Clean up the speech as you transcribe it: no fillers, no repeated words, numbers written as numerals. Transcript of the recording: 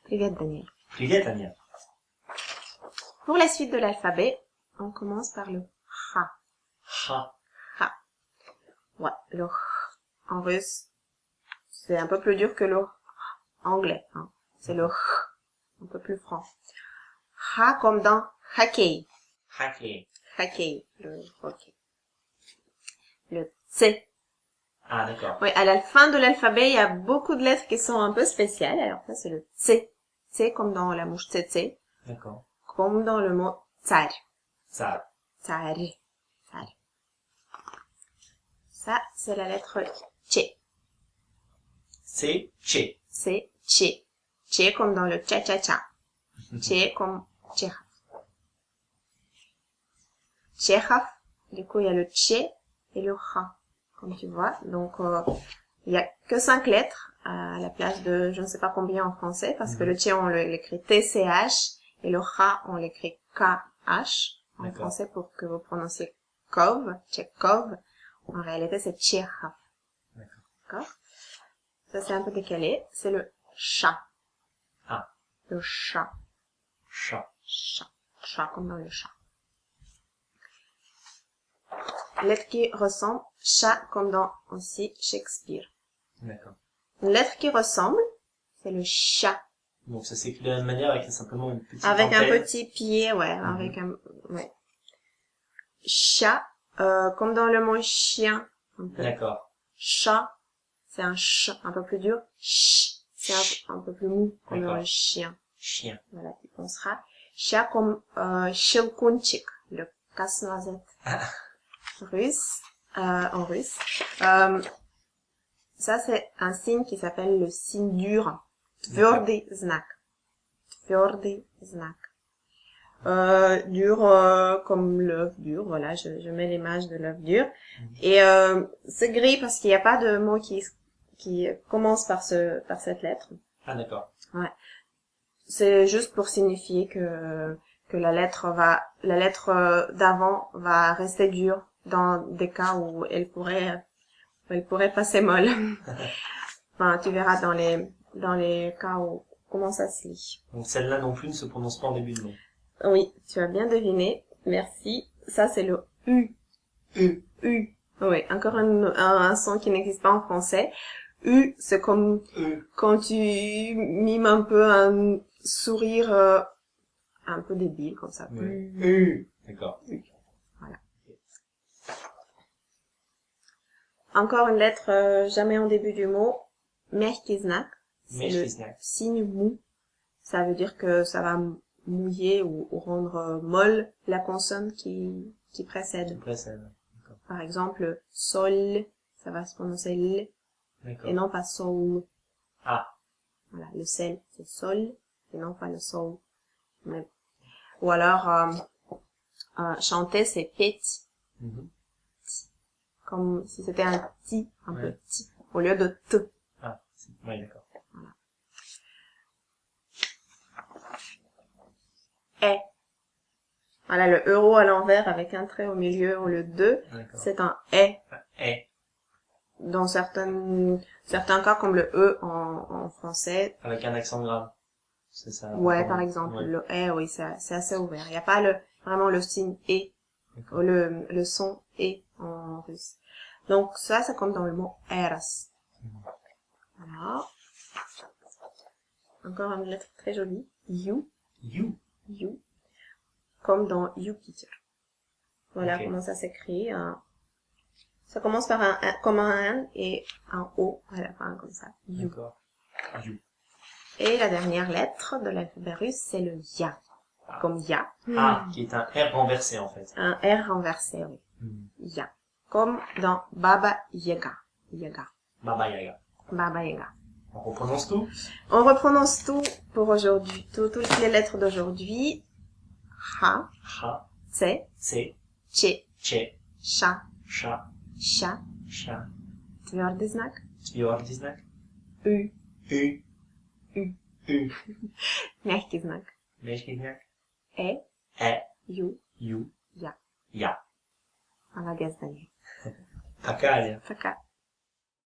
Привет, Daniel. Привет, Anya. Pour la suite de l'alphabet, on commence par le ha. Ha. Ha. Ouais, le h en russe, c'est un peu plus dur que le h anglais. Hein. C'est le h, un peu plus franc. Ha comme dans hockey. Hockey. Hockey, le hockey. Le tse. Ah, d'accord. Oui, à la fin de l'alphabet, il y a beaucoup de lettres qui sont un peu spéciales. Alors ça, c'est le tse. Tse comme dans la mouche tsetse. D'accord. Comme dans le mot tsar. Ça. Tsar. Tsar. Ça, c'est la lettre tche. C'est che. C'est tche. Tche comme dans le cha-cha-cha. Tche comme Tchekhov. Tchekhov, du coup, il y a le tche et le ha, comme tu vois. Donc, il y a que 5 lettres à la place de je ne sais pas combien en français, parce que le tche, on l'écrit TCH et le ha, on l'écrit KH en D'accord. français pour que vous prononciez Kov, Tchekhov. En réalité, c'est Tchekhov. D'accord? Ça, c'est un peu décalé. C'est le chat. Ah. Le chat. Chat. Chat. Chat comme dans le chat. Lettre qui ressemble, chat comme dans aussi Shakespeare. D'accord. Une lettre qui ressemble, c'est le chat. Donc ça s'écrit de la même manière avec simplement une petite Avec un antenne. petit pied, ouais, avec un, ouais. Chat, comme dans le mot chien, un peu. D'accord. Chat, c'est un ch, un peu plus dur. Ch, c'est un peu plus mou, comme dans D'accord. le chien. Chien. Voilà, tu penseras. Chat comme, Щелкунчик, le casse-noisette. Russe, en russe. Ça, c'est un signe qui s'appelle le signe dur. Tvrdy znak. Tvrdy znak. Dur comme l'œuf dur. Voilà, je mets l'image de l'œuf dur. Et c'est gris parce qu'il n'y a pas de mot qui commence par cette lettre. Ah, d'accord. Ouais. C'est juste pour signifier que la lettre d'avant va rester dure dans des cas où elle pourrait passer molle. Enfin, tu verras dans les cas où comment ça se lit. Donc celle-là non plus ne se prononce pas en début de mot. Oui, tu as bien deviné. Merci. Ça, c'est le U. U. U. Oui, encore un son qui n'existe pas en français. U, c'est comme quand tu mimes un peu un sourire un peu débile, comme ça. Oui. U. D'accord. Voilà. Encore une lettre jamais en début du mot. Mehki znak. C'est le signe mou. Ça veut dire que ça va mouiller ou rendre molle la consonne qui précède. D'accord. Par exemple, sol, ça va se prononcer l, D'accord. et non pas sol. Ah. Voilà, le sel, c'est sol, et non pas le sol. Mais, ou alors, chanter, c'est pet, comme si c'était un ti, un peu ti, au lieu de t. Ah, oui, d'accord. Voilà. Et. Voilà, le euro à l'envers avec un trait au milieu au lieu de deux, c'est un et. Et. Dans certains cas, comme le e en français. Avec un accent grave. C'est ça. Ouais, par exemple, le et, oui, c'est assez ouvert. Il n'y a pas vraiment le signe et, le son et en russe. Donc, ça, c'est comme dans le mot eras. Voilà. Encore une lettre très jolie. You. You. You. Comme dans Jupiter. Voilà comment ça s'écrit. Ça commence par comme un N et un O à la fin, comme ça. You. D'accord. You. Et la dernière lettre de l'alphabet russe, c'est le Ya. Ah. Comme Ya. Ah, qui est un R renversé, en fait. Un R renversé, oui. Ya. Comme dans Baba Yaga. Yaga. Baba Yaga. Baba Yaga. On reprononce tout? On reprononce tout pour aujourd'hui. Toutes les lettres d'aujourd'hui. Ha. Ha. Tse. Tse. Tche. Tche. Sha. Sha. Sha. Sha. Tvrdy znak. Tvrdy znak. U. U. U. U. Мягкий знак. Mehki znak. E. E. You. You. Ya. Ya. Молодец, Daniel. Пока, Аня. Пока.